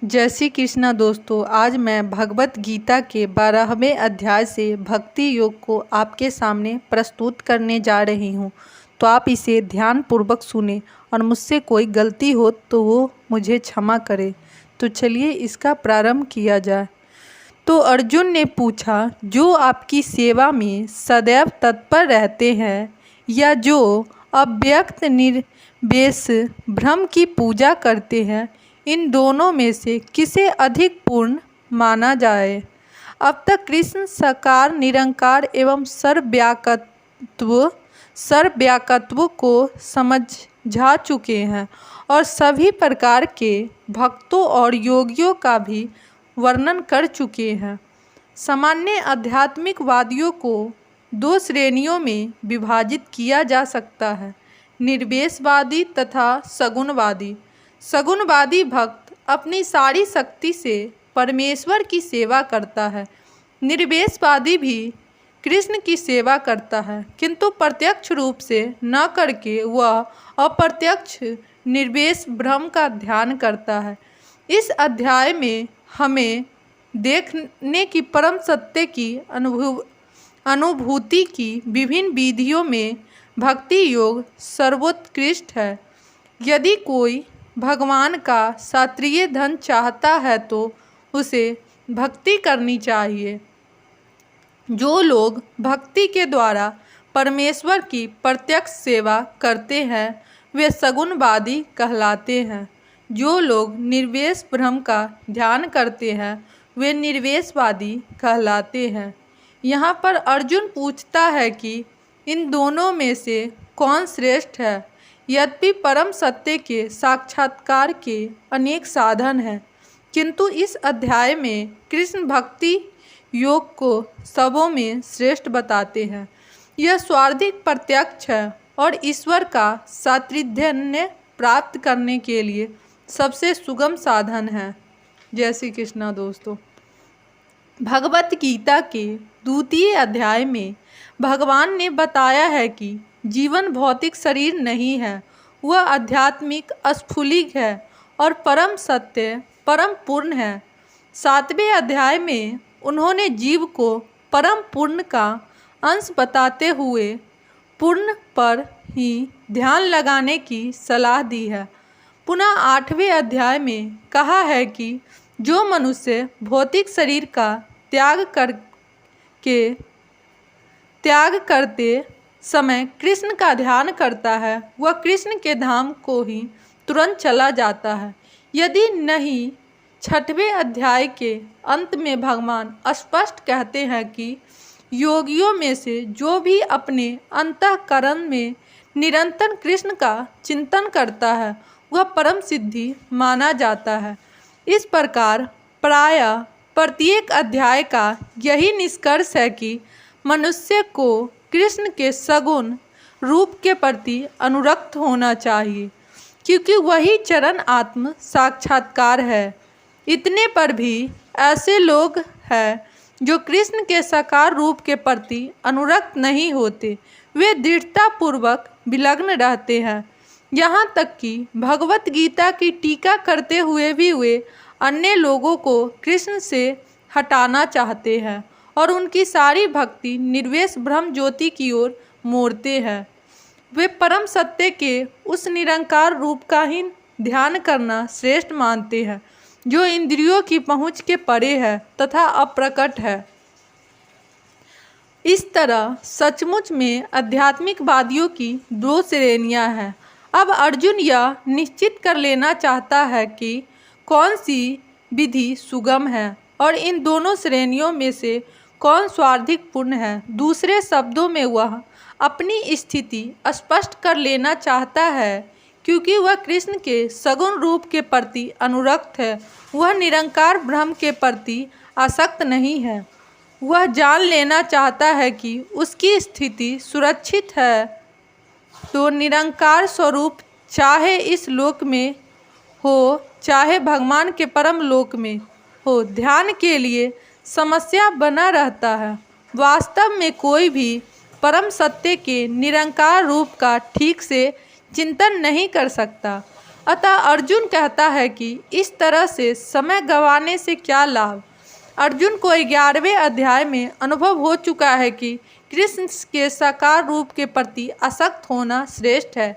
जय श्री कृष्णा दोस्तों। आज मैं भगवत गीता के 12वें अध्याय से भक्ति योग को आपके सामने प्रस्तुत करने जा रही हूँ। तो आप इसे ध्यान पूर्वक सुने और मुझसे कोई गलती हो तो वो मुझे क्षमा करे। तो चलिए इसका प्रारंभ किया जाए। तो अर्जुन ने पूछा, जो आपकी सेवा में सदैव तत्पर रहते हैं या जो अव्यक्त निर्वेश ब्रह्म की पूजा करते हैं, इन दोनों में से किसे अधिक पूर्ण माना जाए। अब तक कृष्ण साकार, निरंकार एवं सर्वव्यापकत्व को समझा चुके हैं और सभी प्रकार के भक्तों और योगियों का भी वर्णन कर चुके हैं। सामान्य आध्यात्मिकवादियों को दो श्रेणियों में विभाजित किया जा सकता है, निर्वेशवादी तथा सगुणवादी। सगुणवादी भक्त अपनी सारी शक्ति से परमेश्वर की सेवा करता है। निर्वेशवादी भी कृष्ण की सेवा करता है, किंतु प्रत्यक्ष रूप से न करके वह अप्रत्यक्ष निर्वेश ब्रह्म का ध्यान करता है। इस अध्याय में हमें देखने की परम सत्य की अनुभूति की विभिन्न विधियों में भक्ति योग सर्वोत्कृष्ट है। यदि कोई भगवान का क्षत्रिय धन चाहता है तो उसे भक्ति करनी चाहिए। जो लोग भक्ति के द्वारा परमेश्वर की प्रत्यक्ष सेवा करते हैं वे सगुणवादी कहलाते हैं। जो लोग निर्वेश ब्रह्म का ध्यान करते हैं वे निर्वेशवादी कहलाते हैं। यहाँ पर अर्जुन पूछता है कि इन दोनों में से कौन श्रेष्ठ है। यद्यपि परम सत्य के साक्षात्कार के अनेक साधन हैं, किंतु इस अध्याय में कृष्ण भक्ति योग को सबों में श्रेष्ठ बताते हैं। यह स्वार्थिक प्रत्यक्ष है और ईश्वर का सान्निध्य प्राप्त करने के लिए सबसे सुगम साधन है। जय श्री कृष्णा दोस्तों। भगवत गीता के द्वितीय अध्याय में भगवान ने बताया है कि जीवन भौतिक शरीर नहीं है, वह आध्यात्मिक स्फुलिंग है और परम सत्य परम पूर्ण है। 7वें अध्याय में उन्होंने जीव को परम पूर्ण का अंश बताते हुए पूर्ण पर ही ध्यान लगाने की सलाह दी है। पुनः 8वें अध्याय में कहा है कि जो मनुष्य भौतिक शरीर का त्याग करते समय कृष्ण का ध्यान करता है वह कृष्ण के धाम को ही तुरंत चला जाता है। यदि नहीं, 6वें अध्याय के अंत में भगवान स्पष्ट कहते हैं कि योगियों में से जो भी अपने अंतःकरण में निरंतर कृष्ण का चिंतन करता है वह परम सिद्धि माना जाता है। इस प्रकार प्रायः प्रत्येक अध्याय का यही निष्कर्ष है कि मनुष्य को कृष्ण के सगुण रूप के प्रति अनुरक्त होना चाहिए, क्योंकि वही चरण आत्म साक्षात्कार है। इतने पर भी ऐसे लोग हैं जो कृष्ण के साकार रूप के प्रति अनुरक्त नहीं होते, वे दृढ़तापूर्वक विलग्न रहते हैं। यहाँ तक कि भगवत गीता की टीका करते हुए भी वे अन्य लोगों को कृष्ण से हटाना चाहते हैं और उनकी सारी भक्ति निर्वेश ब्रह्म ज्योति की ओर मोड़ते हैं। वे परम सत्य के उस निरंकार रूप का ही ध्यान करना श्रेष्ठ मानते हैं जो इंद्रियों की पहुँच के परे है तथा अप्रकट है। इस तरह सचमुच में आध्यात्मिकवादियों की दो श्रेणियां हैं। अब अर्जुन यह निश्चित कर लेना चाहता है कि कौन सी विधि सुगम है और इन दोनों श्रेणियों में से कौन स्वार्थिक पूर्ण है। दूसरे शब्दों में वह अपनी स्थिति स्पष्ट कर लेना चाहता है, क्योंकि वह कृष्ण के सगुण रूप के प्रति अनुरक्त है, वह निरंकार ब्रह्म के प्रति आसक्त नहीं है। वह जान लेना चाहता है कि उसकी स्थिति सुरक्षित है तो निरंकार स्वरूप चाहे इस लोक में हो चाहे भगवान के परम लोक में हो, ध्यान के लिए समस्या बना रहता है। वास्तव में कोई भी परम सत्य के निरंकार रूप का ठीक से चिंतन नहीं कर सकता। अतः अर्जुन कहता है कि इस तरह से समय गंवाने से क्या लाभ। अर्जुन को 11वें अध्याय में अनुभव हो चुका है कि कृष्ण के साकार रूप के प्रति आसक्त होना श्रेष्ठ है,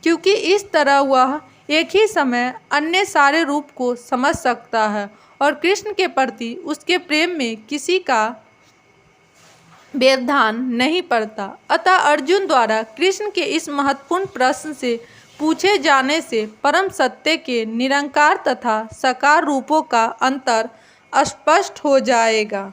क्योंकि इस तरह वह एक ही समय अन्य सारे रूप को समझ सकता है और कृष्ण के प्रति उसके प्रेम में किसी का व्यवधान नहीं पड़ता। अतः अर्जुन द्वारा कृष्ण के इस महत्वपूर्ण प्रश्न से पूछे जाने से परम सत्य के निरंकार तथा साकार रूपों का अंतर स्पष्ट हो जाएगा।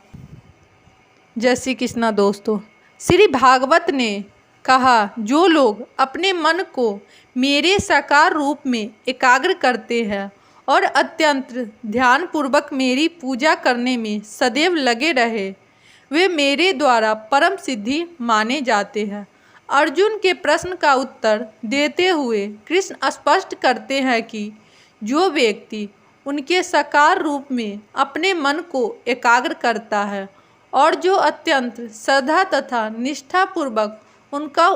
जय श्री कृष्णा दोस्तों, श्री भागवत ने कहा, जो लोग अपने मन को मेरे साकार रूप में एकाग्र करते हैं और अत्यंत ध्यानपूर्वक मेरी पूजा करने में सदैव लगे रहे, वे मेरे द्वारा परम सिद्धि माने जाते हैं। अर्जुन के प्रश्न का उत्तर देते हुए कृष्ण स्पष्ट करते हैं कि जो व्यक्ति उनके साकार रूप में अपने मन को एकाग्र करता है और जो अत्यंत श्रद्धा तथा निष्ठापूर्वक उनका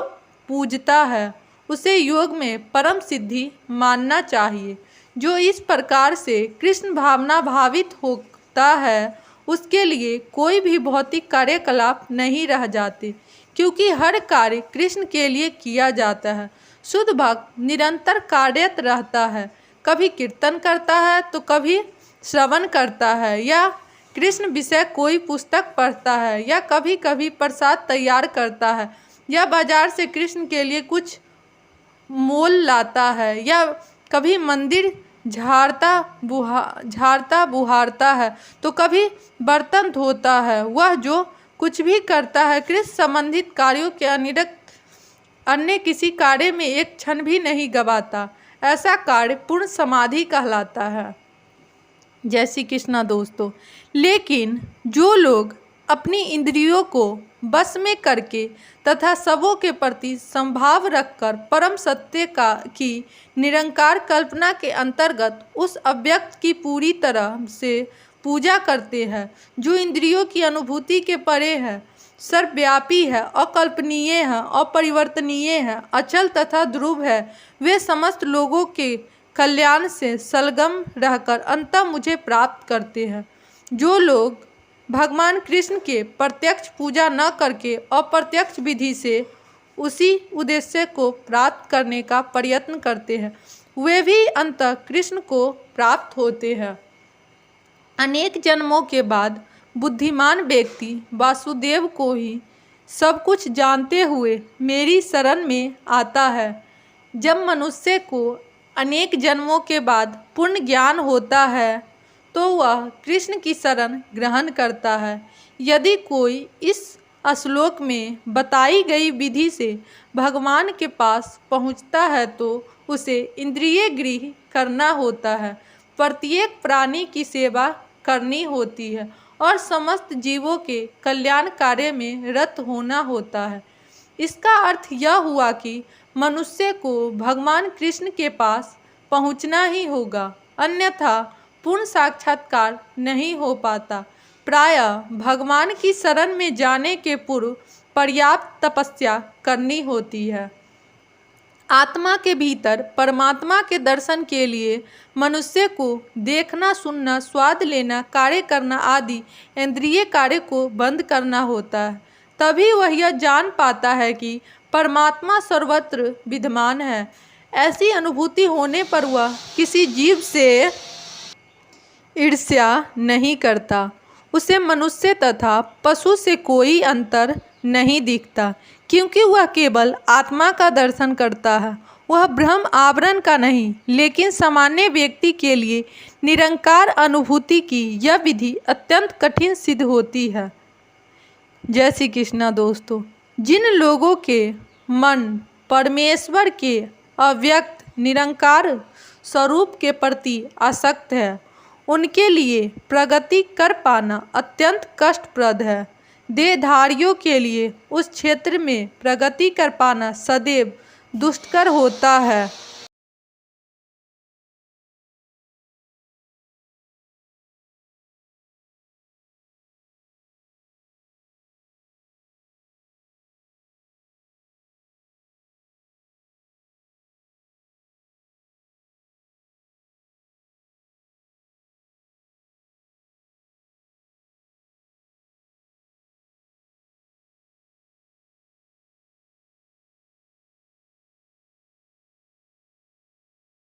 पूजता है, उसे योग में परम सिद्धि मानना चाहिए। जो इस प्रकार से कृष्ण भावना भावित होता है, उसके लिए कोई भी भौतिक कार्यकलाप नहीं रह जाते, क्योंकि हर कार्य कृष्ण के लिए किया जाता है। शुद्ध भक्त निरंतर कार्यरत रहता है, कभी कीर्तन करता है तो कभी श्रवण करता है या कृष्ण विषय कोई पुस्तक पढ़ता है या कभी कभी प्रसाद तैयार करता है या बाजार से कृष्ण के लिए कुछ मोल लाता है या कभी मंदिर झाड़ता बुहारता है तो कभी बर्तन धोता है। वह जो कुछ भी करता है कृष्ण संबंधित कार्यों के अतिरिक्त अन्य किसी कार्य में एक क्षण भी नहीं गवाता। ऐसा कार्य पूर्ण समाधि कहलाता है। जय श्री कृष्णा दोस्तों, लेकिन जो लोग अपनी इंद्रियों को बस में करके तथा सबों के प्रति संभाव रखकर परम सत्य की निरंकार कल्पना के अंतर्गत उस अव्यक्त की पूरी तरह से पूजा करते हैं, जो इंद्रियों की अनुभूति के परे है, सर्वव्यापी है, अकल्पनीय है, अपरिवर्तनीय है, अचल तथा ध्रुव है, वे समस्त लोगों के कल्याण से संलग्न रहकर अंततः मुझे प्राप्त करते हैं। जो लोग भगवान कृष्ण के प्रत्यक्ष पूजा न करके अप्रत्यक्ष विधि से उसी उद्देश्य को प्राप्त करने का प्रयत्न करते हैं, वे भी अंततः कृष्ण को प्राप्त होते हैं। अनेक जन्मों के बाद बुद्धिमान व्यक्ति वासुदेव को ही सब कुछ जानते हुए मेरी शरण में आता है। जब मनुष्य को अनेक जन्मों के बाद पूर्ण ज्ञान होता है तो वह कृष्ण की शरण ग्रहण करता है। यदि कोई इस श्लोक में बताई गई विधि से भगवान के पास पहुंचता है तो उसे इंद्रिय गृह करना होता है, प्रत्येक प्राणी की सेवा करनी होती है और समस्त जीवों के कल्याण कार्य में रत होना होता है। इसका अर्थ यह हुआ कि मनुष्य को भगवान कृष्ण के पास पहुंचना ही होगा, अन्यथा पूर्ण साक्षात्कार नहीं हो पाता। प्रायः भगवान की शरण में जाने के पूर्व पर्याप्त तपस्या करनी होती है। आत्मा के भीतर परमात्मा के दर्शन के लिए मनुष्य को देखना, सुनना, स्वाद लेना, कार्य करना आदि इंद्रिय कार्य को बंद करना होता है। तभी वह यह जान पाता है कि परमात्मा सर्वत्र विद्यमान है। ऐसी अनुभूति होने पर वह किसी जीव से ईर्ष्या नहीं करता। उसे मनुष्य तथा पशु से कोई अंतर नहीं दिखता, क्योंकि वह केवल आत्मा का दर्शन करता है। वह ब्रह्म आवरण का नहीं, लेकिन सामान्य व्यक्ति के लिए निरंकार अनुभूति की यह विधि अत्यंत कठिन सिद्ध होती है। जय श्री कृष्णा दोस्तों, जिन लोगों के मन परमेश्वर के अव्यक्त निरंकार स्वरूप के प्रति आसक्त है, उनके लिए प्रगति कर पाना अत्यंत कष्टप्रद है। देहधारियों के लिए उस क्षेत्र में प्रगति कर पाना सदैव दुष्कर होता है।